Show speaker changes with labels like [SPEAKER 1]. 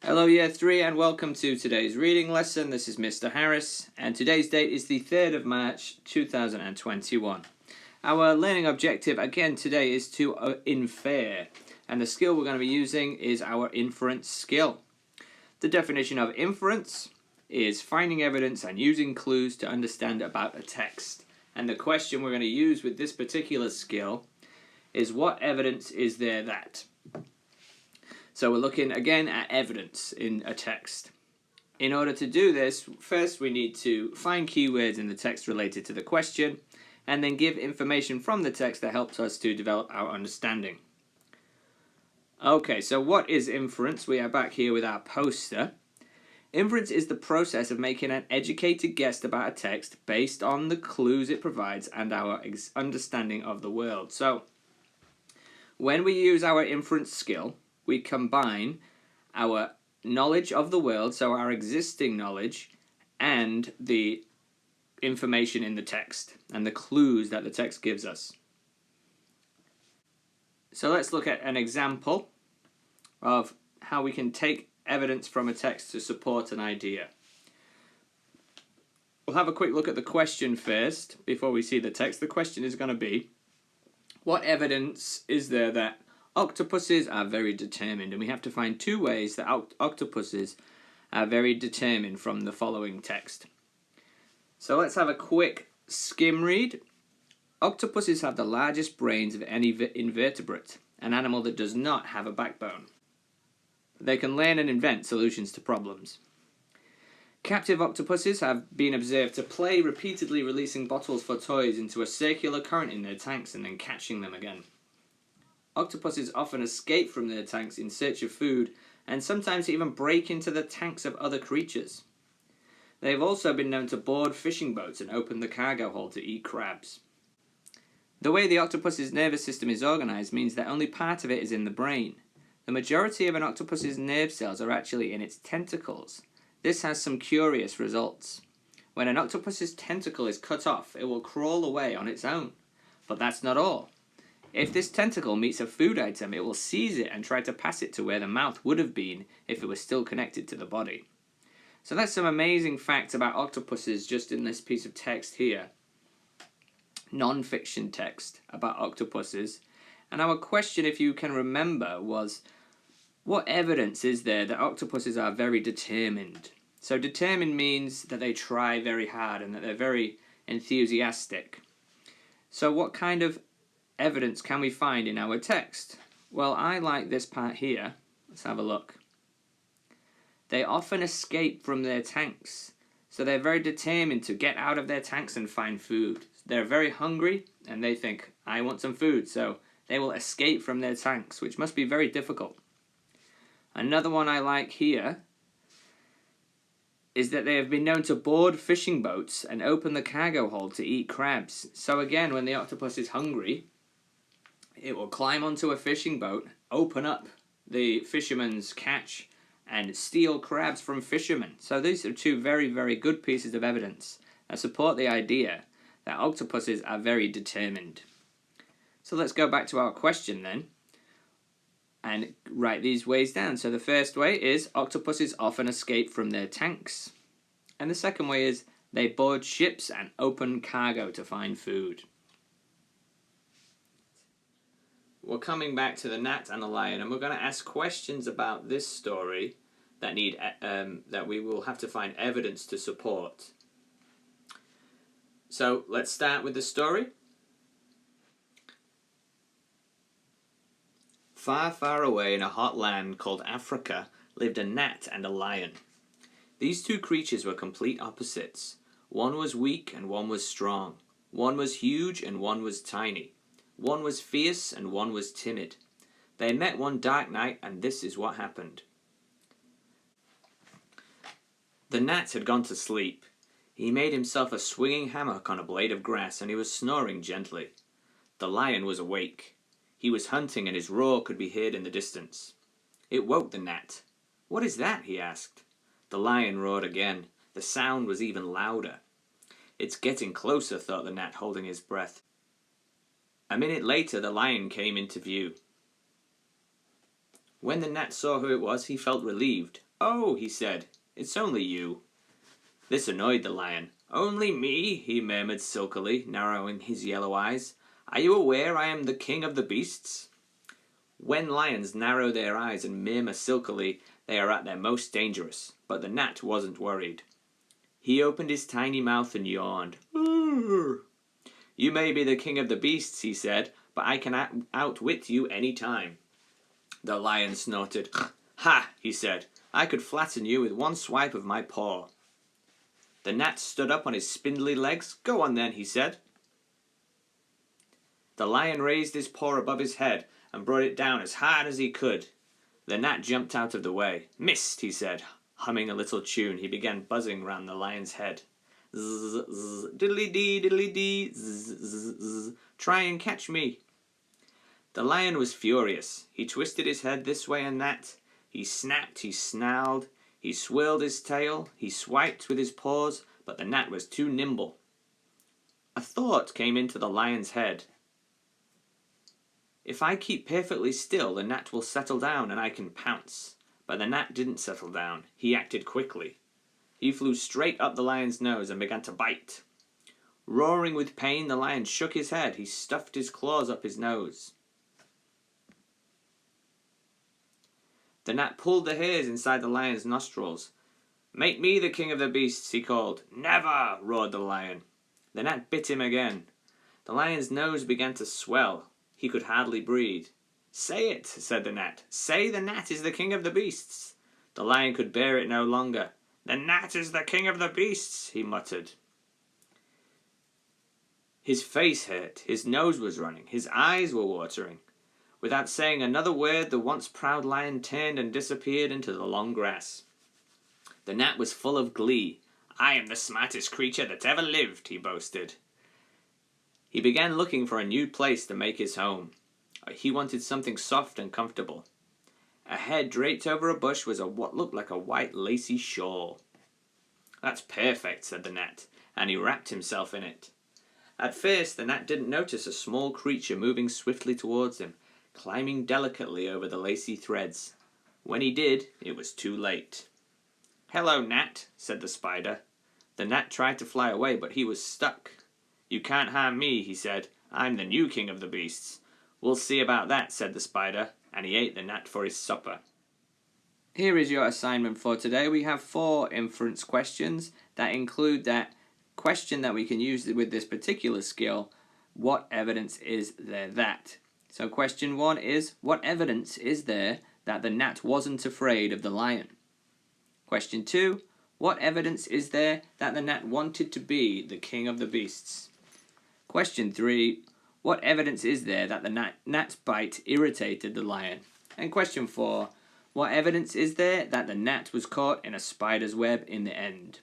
[SPEAKER 1] Hello Year 3 and welcome to today's reading lesson. This is Mr. Harris and today's date is the 3rd of March 2021. Our learning objective again today is to infer, and the skill we're going to be using is our inference skill. The definition of inference is finding evidence and using clues to understand about a text. And the question we're going to use with this particular skill is, what evidence is there that? So we're looking again at evidence in a text. In order to do this, first we need to find keywords in the text related to the question, and then give information from the text that helps us to develop our understanding. Okay, so what is inference? We are back here with our poster. Inference is the process of making an educated guess about a text based on the clues it provides and our understanding of the world. So when we use our inference skill, we combine our knowledge of the world, so our existing knowledge, and the information in the text and the clues that the text gives us. So let's look at an example of how we can take evidence from a text to support an idea. We'll have a quick look at the question first before we see the text. The question is going to be, what evidence is there that octopuses are very determined? And we have to find two ways that octopuses are very determined from the following text. So let's have a quick skim read. Octopuses have the largest brains of any invertebrate, an animal that does not have a backbone. They can learn and invent solutions to problems. Captive octopuses have been observed to play, repeatedly releasing bottles for toys into a circular current in their tanks and then catching them again. Octopuses often escape from their tanks in search of food and sometimes even break into the tanks of other creatures. They have also been known to board fishing boats and open the cargo hold to eat crabs. The way the octopus's nervous system is organized means that only part of it is in the brain. The majority of an octopus's nerve cells are actually in its tentacles. This has some curious results. When an octopus's tentacle is cut off, it will crawl away on its own. But that's not all. If this tentacle meets a food item, it will seize it and try to pass it to where the mouth would have been if it was still connected to the body. So that's some amazing facts about octopuses just in this piece of text here. Non-fiction text about octopuses. And our question, if you can remember, was, what evidence is there that octopuses are very determined? So determined means that they try very hard and that they're very enthusiastic. So what kind of evidence can we find in our text? Well, I like this part here. Let's have a look. They often escape from their tanks. So they're very determined to get out of their tanks and find food. They're very hungry and they think, I want some food. So they will escape from their tanks, which must be very difficult. Another one I like here is that they have been known to board fishing boats and open the cargo hold to eat crabs. So again, when the octopus is hungry, it will climb onto a fishing boat, open up the fisherman's catch, and steal crabs from fishermen. So these are two very, very good pieces of evidence that support the idea that octopuses are very determined. So let's go back to our question then and write these ways down. So the first way is, octopuses often escape from their tanks. And the second way is, they board ships and open cargo to find food. We're coming back to the gnat and the lion, and we're going to ask questions about this story that that we will have to find evidence to support. So let's start with the story. Far, far away in a hot land called Africa lived a gnat and a lion. These two creatures were complete opposites. One was weak and one was strong. One was huge and one was tiny. One was fierce and one was timid. They met one dark night, and this is what happened. The gnat had gone to sleep. He made himself a swinging hammock on a blade of grass, and he was snoring gently. The lion was awake. He was hunting, and his roar could be heard in the distance. It woke the gnat. "What is that?" he asked. The lion roared again. The sound was even louder. "It's getting closer," thought the gnat, holding his breath. A minute later, the lion came into view. When the gnat saw who it was, he felt relieved. "Oh," he said, "it's only you." This annoyed the lion. "Only me?" he murmured silkily, narrowing his yellow eyes. "Are you aware I am the king of the beasts?" When lions narrow their eyes and murmur silkily, they are at their most dangerous, but the gnat wasn't worried. He opened his tiny mouth and yawned. "You may be the king of the beasts," he said, "but I can outwit you any time." The lion snorted. "Ha!" he said, "I could flatten you with one swipe of my paw." The gnat stood up on his spindly legs. "Go on then," he said. The lion raised his paw above his head and brought it down as hard as he could. The gnat jumped out of the way. "Missed," he said. Humming a little tune, he began buzzing round the lion's head. Zzz, zzz, diddly-dee, diddly-dee, zzz, zzz, zzz. "Try and catch me." The lion was furious. He twisted his head this way and that. He snapped, he snarled, he swirled his tail, he swiped with his paws, but the gnat was too nimble. A thought came into the lion's head. If I keep perfectly still, the gnat will settle down and I can pounce. But the gnat didn't settle down. He acted quickly. He flew straight up the lion's nose and began to bite. Roaring with pain, the lion shook his head. He stuffed his claws up his nose. The gnat pulled the hairs inside the lion's nostrils. "Make me the king of the beasts," he called. "Never!" roared the lion. The gnat bit him again. The lion's nose began to swell. He could hardly breathe. "Say it," said the gnat. "Say the gnat is the king of the beasts." The lion could bear it no longer. "The gnat is the king of the beasts," he muttered. His face hurt, his nose was running, his eyes were watering. Without saying another word, the once proud lion turned and disappeared into the long grass. The gnat was full of glee. "I am the smartest creature that ever lived," he boasted. He began looking for a new place to make his home. He wanted something soft and comfortable. Ahead, draped over a bush, was what looked like a white lacy shawl. "That's perfect," said the gnat, and he wrapped himself in it. At first, the gnat didn't notice a small creature moving swiftly towards him, climbing delicately over the lacy threads. When he did, it was too late. "Hello, gnat," said the spider. The gnat tried to fly away, but he was stuck. "You can't harm me," he said. "I'm the new king of the beasts." "We'll see about that," said the spider, and he ate the gnat for his supper. Here is your assignment for today. We have 4 inference questions that include that question that we can use with this particular skill. What evidence is there that? So question 1 is, what evidence is there that the gnat wasn't afraid of the lion? Question 2, what evidence is there that the gnat wanted to be the king of the beasts? Question 3, what evidence is there that the gnat's bite irritated the lion? And question 4, what evidence is there that the gnat was caught in a spider's web in the end?